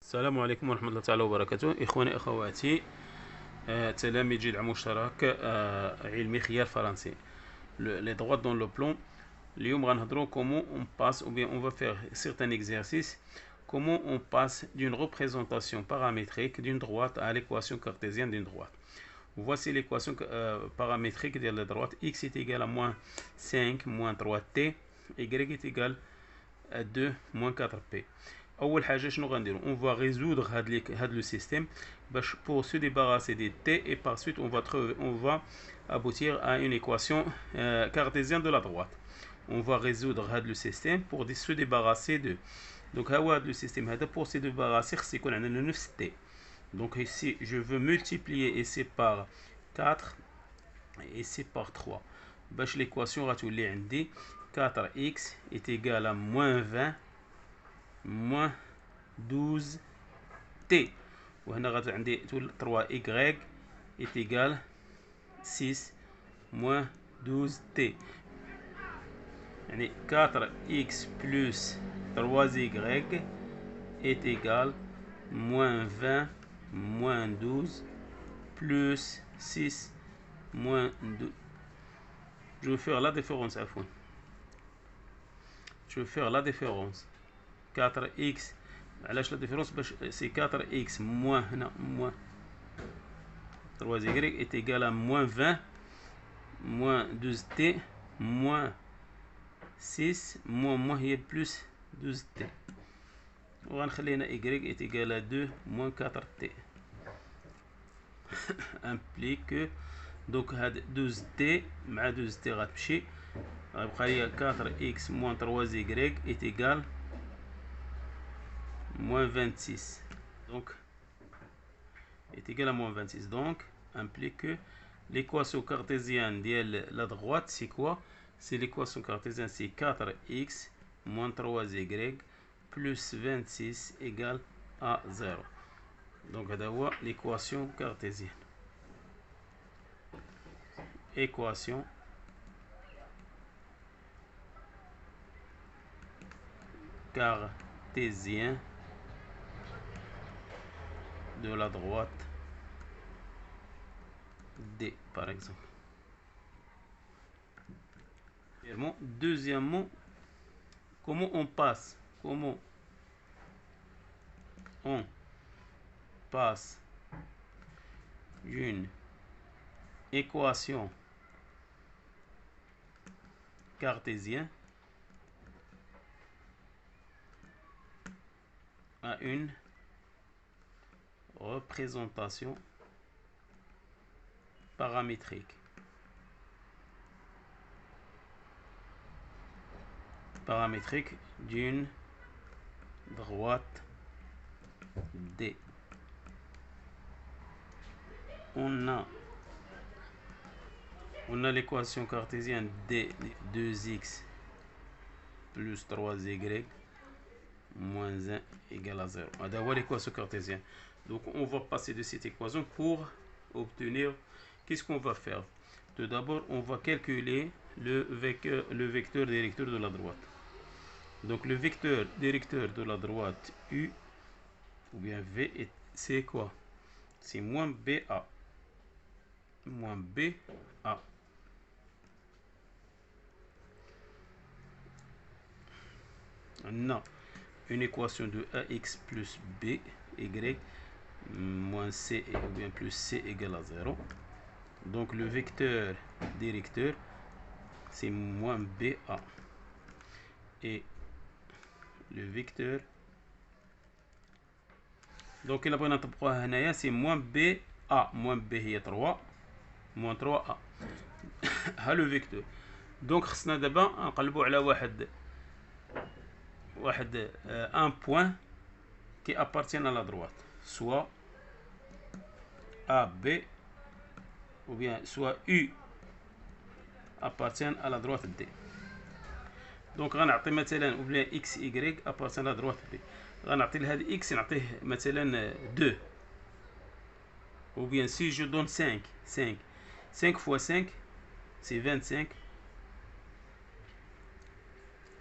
السلام عليكم ورحمة الله تعالى وبركاته. إخواني أخواتي، تلاميذ العام مشترك علمي خيار فرنسي. Les droits dans le plan. اليوم غنهضروا comment on passe ou bien on va faire certains exercices. Comment on passe d'une représentation paramétrique d'une droite à l'équation cartésienne d'une droite. Voici l'équation paramétrique de la droite. X est égal à moins 5 moins 3t. Y est égal à 2 moins 4p. اول حاجه شنو غنديرو on va résoudre هاد le système باش pour se débarrasser des t et par suite on va aboutir à une équation cartésienne de la droite. On va résoudre هاد le système pour se débarrasser de. Donc ها هو هاد le système هذا pour se débarrasser خص يكون عندنا نفس t. Donc ici je veux multiplier ici par 4 et ici par 3 باش l'équation غتولي عندي 4x est égal à moins 20 moins 12t. وهنا غادي عندي 3y est égal 6 moins 12t. يعني 4x plus 3y est égal moins 20 moins 12 plus 6 moins 12. Je vais faire la différence à fond. Je vais faire la différence. 4x, علاش لا ديفيرونس باش سي 4x موان هنا موان 3y est égal à moins 20 moins 12t moins 6 moins هي plus 12t. وغنخلي هنا y est égal à 2 moins 4t. implique que donc هاد 12t مع 12t غتمشي غيبقى لي 4x moins 3y est égal moins 26. Donc est égal à moins 26. Donc implique que l'équation cartésienne de la droite c'est quoi? C'est l'équation cartésienne, c'est 4x moins 3y plus 26 égale à 0. Donc d'abord l'équation cartésienne. Équation cartésienne de la droite D par exemple. Deuxièmement, comment on passe d'une équation cartésienne à une représentation paramétrique. D'une droite D. On a l'équation cartésienne D 2x plus 3y moins 1 égale à 0. On va avoir l'équation cartésienne. Donc on va passer de cette équation pour obtenir. Qu'est-ce qu'on va faire? Tout d'abord, on va calculer le vecteur directeur de la droite. Donc le vecteur directeur de la droite U ou bien V, c'est quoi? C'est moins BA. Moins BA. On a une équation de AX plus BY moins C ou bien plus C égale à 0. Donc le vecteur directeur c'est moins BA. Et le vecteur donc إلا بغينا نطبقوها هنايا c'est moins BA. moins B هي 3 moins 3A. ها لو فيكتور. دونك خصنا دابا نقلبوا على واحد un point qui appartient à la droite, soit AB ou bien soit U appartient à la droite D. دونك غنعطي مثلا ou bien x y appartient à la droite D. غنعطي لهاد x نعطيه مثلا 2 ou bien si je donne 5 fois 5 c'est 25.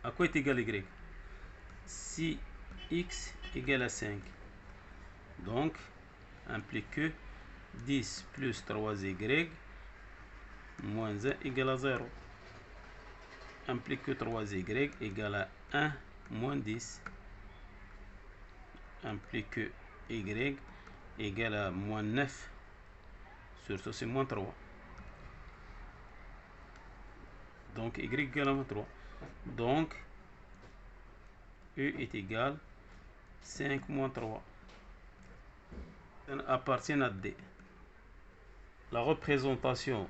À quoi est égal y? Si x égale à 5 Donc, implique que 10 plus 3y moins 1 égale à 0. Implique que 3y égale à 1 moins 10. Implique que y égale à moins 9. Surtout c'est moins 3. Donc y égale à moins 3. Donc U est égal 5 moins 3. Ça appartient à D. La représentation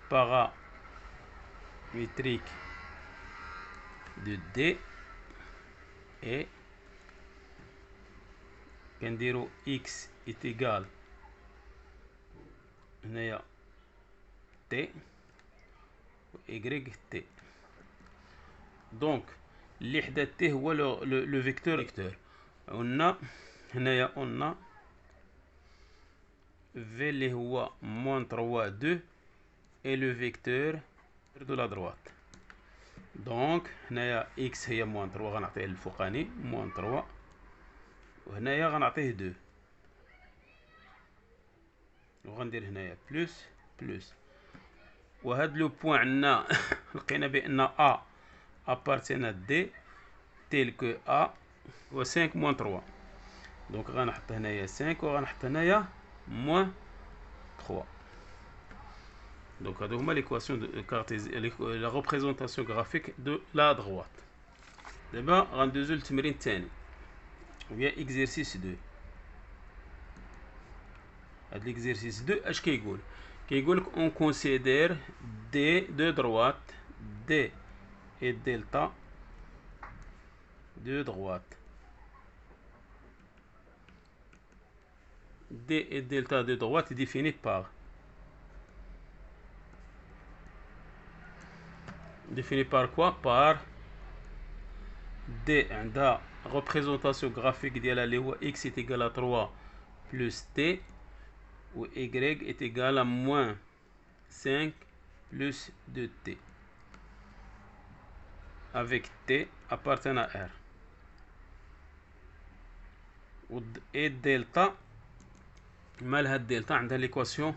paramétrique de D est quand x est égal à t y t. Donc اللي حدا t هو لو فيكتور. قلنا هنايا قلنا v اللي هو moins 3 2 et le vecteur de la droite. Donc هنايا x هي moins 3 غنعطيه الفوقاني moins 3 وهنايا غنعطيه 2 وغندير هنايا بلس بلس. وهاد لو بوين عندنا لقينا بان a appartient à d tel que a هو 5 moins 3. دونك غنحط هنايا 5 وغنحط هنايا moins 3. Donc, l'équation de la représentation graphique de la droite. D'abord, on va faire l'exercice 2. L'exercice 2, qu'est-ce qu'il dit? On considère D de droite, D et delta de droite. D et delta de droite est défini par quoi? Par D, la représentation graphique de x est égal à 3 plus t, ou y est égal à moins 5 plus 2t, avec t appartient à R. Et delta, malha delta, on a l'équation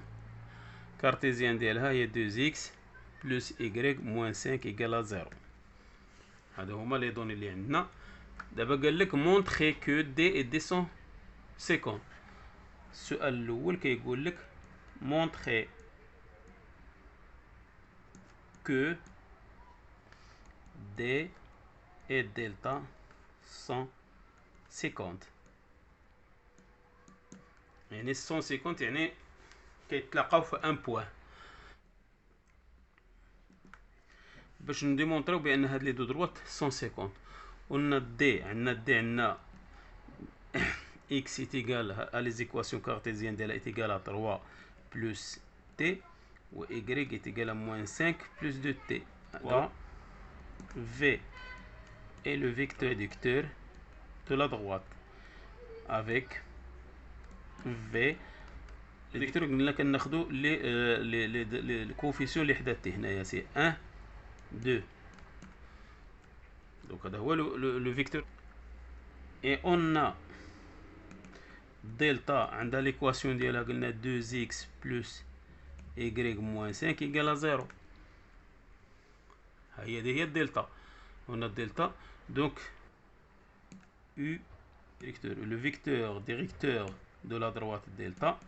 cartésienne d'elle, il y a 2x plus y moins 5 égale à 0. هذا هما les données اللي عندنا. دابا قال لك montrer que d est 250. السؤال الاول كيقول لك montrer que d et delta sont 50. يعني 150 يعني كيتلاقاو في ان بوان. باش نديمونطريو بان هاد لي دو دروات 150. قلنا دي عندنا x est égal à les équations cartésiennes de la est égal à 3 plus t ou y est égal à moins 5 plus 2t. Donc v est le vecteur réducteur de la droite avec v le vecteur قلنا كناخدو لي coefficients اللي حدا t هنايا سي 1 2. Donc هذا هو le vecteur. Et on a delta عندها l'équation ديالها قلنا 2x plus y moins 5 égale à 0. هي الدلتا. On a delta. Donc u directeur, le vecteur directeur de la droite delta.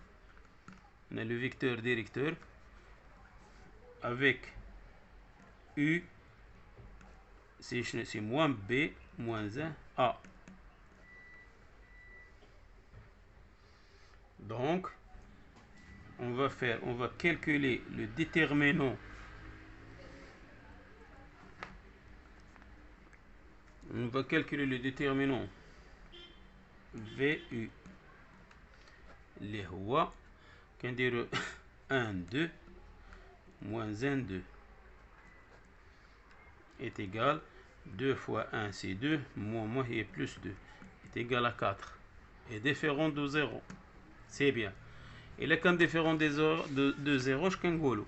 On a le vecteur directeur avec u, c'est moins b moins 1 a. Donc on va calculer le déterminant VU اللي هو كنديرو 1 2 moins 1 2 est égal 2 fois 1 c'est 2 moins est plus 2 est égal à 4 et différent de 0. C'est bien. Et là quand différent de 0 je كنقولو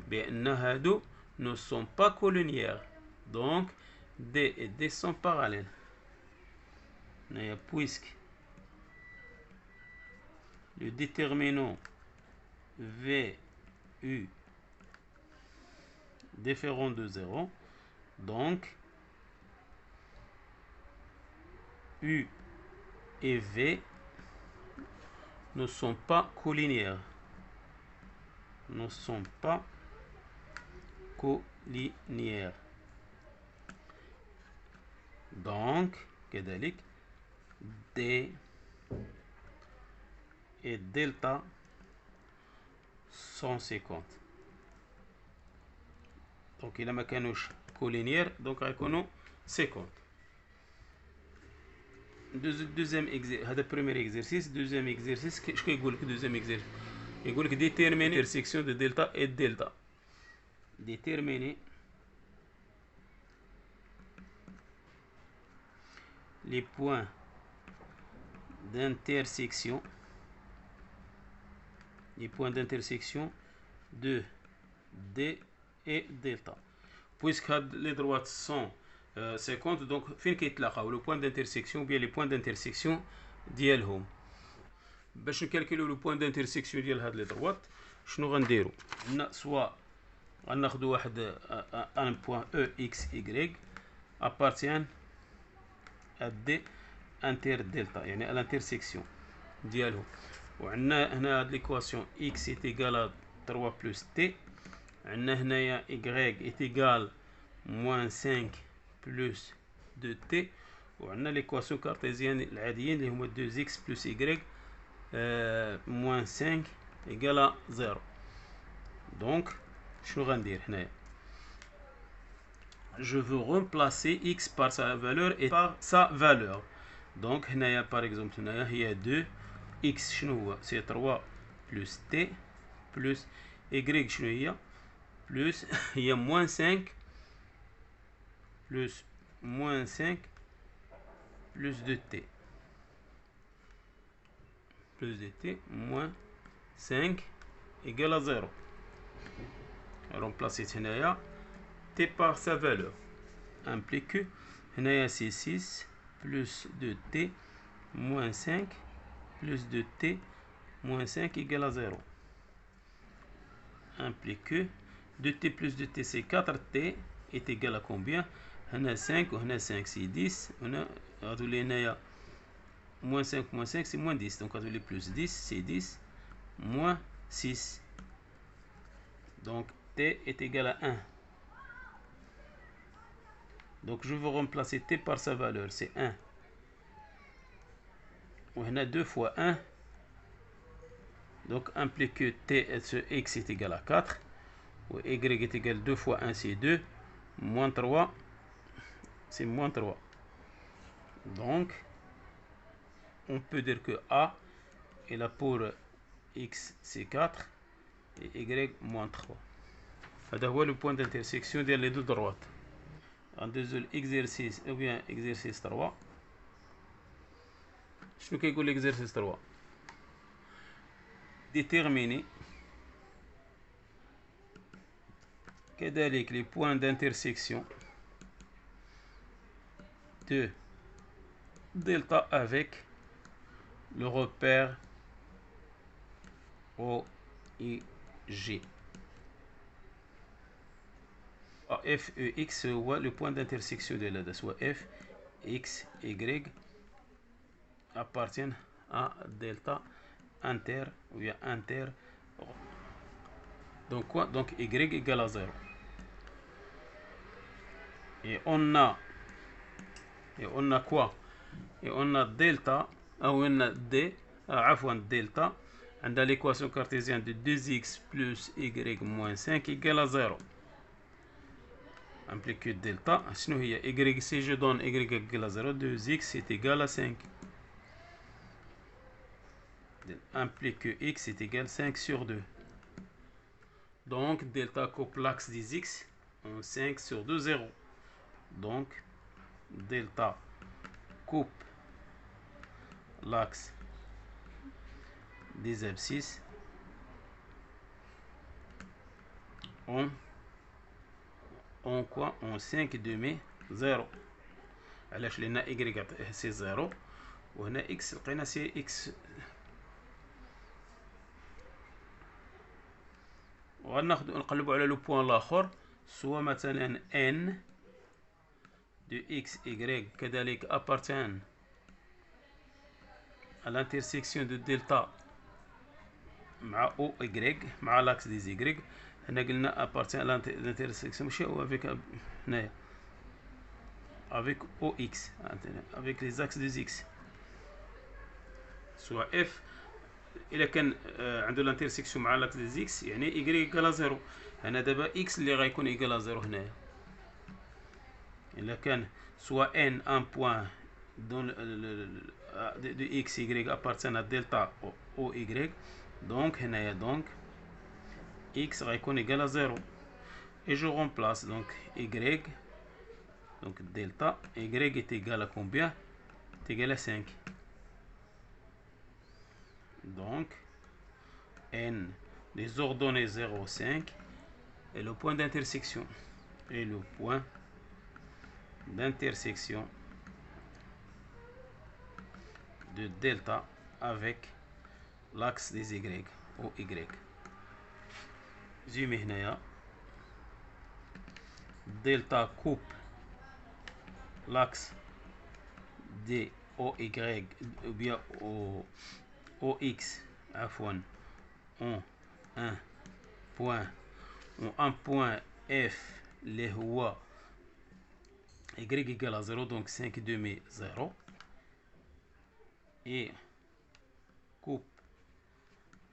بأن هادو ne sont pas collinéaires. Donc D et D sont parallèles. Puisque le déterminant VU différent de 0, donc U et V ne sont pas collinéaires. Ne sont pas collinéaires. Donc, كذلك D et delta sont 50. Donc il ما كانوش collinéaires, donc غيكونوا 50. Deuxième exercice, هذا premier exercice. Deuxième exercice, شكون يقول لك deuxième exercice؟ يقول لك déterminer l'intersection de delta et delta. Déterminer les points d'intersection de D et delta. Puisque les droites sont 50, donc فين كيتلاقاو le point d'intersection ou bien les points d'intersection ديالهم. باش نكالكولو لو بوين دانترسيكسيون ديال هاد لي دروات شنو غنديرو؟ عندنا سوا غناخدو واحد ان بوين او اكس اي appartient à D inter delta، يعني à l'intersection ديالهم. وعندنا هنا هاد ليكواسيون x est égal à 3 plus t. عندنا هنايا y est égal moins 5 plus 2t. وعندنا ليكواسيون كارتيزيان العاديين اللي هما 2x plus y moins 5 égale à 0. Donc شنو غندير هنايا؟ je veux remplacer x par sa valeur et par sa valeur. Donc هنايا par exemple هنايا هي 2 x شنو هو؟ c'est 3 plus t plus y شنو هي؟ plus هي moins 5 plus moins 5 plus 2t plus de t moins 5 égale à 0. Remplacer هنايا t par sa valeur implique que هنايا c'est 6 plus 2t moins 5 plus 2t moins 5 égale à 0. Implique que 2t plus 2t c'est 4t est égal à combien؟ هنا 5 وهنا 5 c'est 10. هنا غتولي هنايا moins 5 moins 5 c'est moins 10. Donc غتولي plus 10 c'est 10 moins 6. Donc t est égal à 1. Donc je veux remplacer t par sa valeur, c'est 1. On a 2 fois 1. Donc implique que t x est égal à 4. Ou y est égal à 2 fois 1, c'est 2. Moins 3, c'est moins 3. Donc on peut dire que a est là pour x c'est 4 et y moins 3. هذا هو le point d'intersection ديال les deux droites. En deuxième exercice ou bien exercice 3. شنو كيقول l'exercice 3؟ déterminer كذلك les points d'intersection de delta avec le repère OIG. F et X هو le point d'intersection de l'ADA, soit F, X, Y appartiennent à delta inter ou bien inter. Donc quoi? Donc Y égale à 0. Et on a quoi? Et on a delta, ou on a D, عفوا delta, on a l'équation cartésienne de 2x plus y moins 5 égale à 0. Implique delta, sinon il y a y, si je donne y égale à 0, 2x est égal à 5. Implique que x est égal à 5 sur 2. Donc delta coupe l'axe des x en 5 sur 2, 0. Donc delta coupe l'axe des abscisses en quoi? En 5 demi 0. علاش؟ لان y سي 0 وهنا x لقينا سي x. وغناخدو نقلبو على لو بوان الاخر، سوا مثلا n دو x y كذلك appartient à l'intersection de delta مع او y مع لاكس دي زي. هنا قلنا appartient à l'intersection ماشي هو افيك هنايا avec OX avec les axes des X. سواء F إلا كان عنده الانترسيكسيون مع لاكس دي X يعني Y إيكالا 0. هنا دابا X اللي غيكون إيكالا 0 هنايا. إلا كان سواء N ان بوان دون دو X Y appartient à delta او Y، دونك هنايا دونك X غيكون إيكالا 0. et je remplace donc Y. Donc delta y est égal à combien? C'est égal à 5. Donc n des ordonnées 0, 5 est le point d'intersection. Et le point d'intersection de delta avec l'axe des y ou y. زي هنايا delta coupe l'axe de OY ou bien OX عفوا en un point ou un point F اللي هو Y égale à 0 donc 5 demi 0 et coupe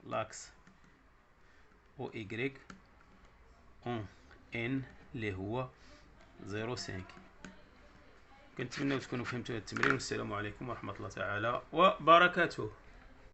l'axe OY en N اللي هو 0.5. كنتمنى تكونوا فهمتوا هذا التمرين، والسلام عليكم ورحمة الله تعالى وبركاته.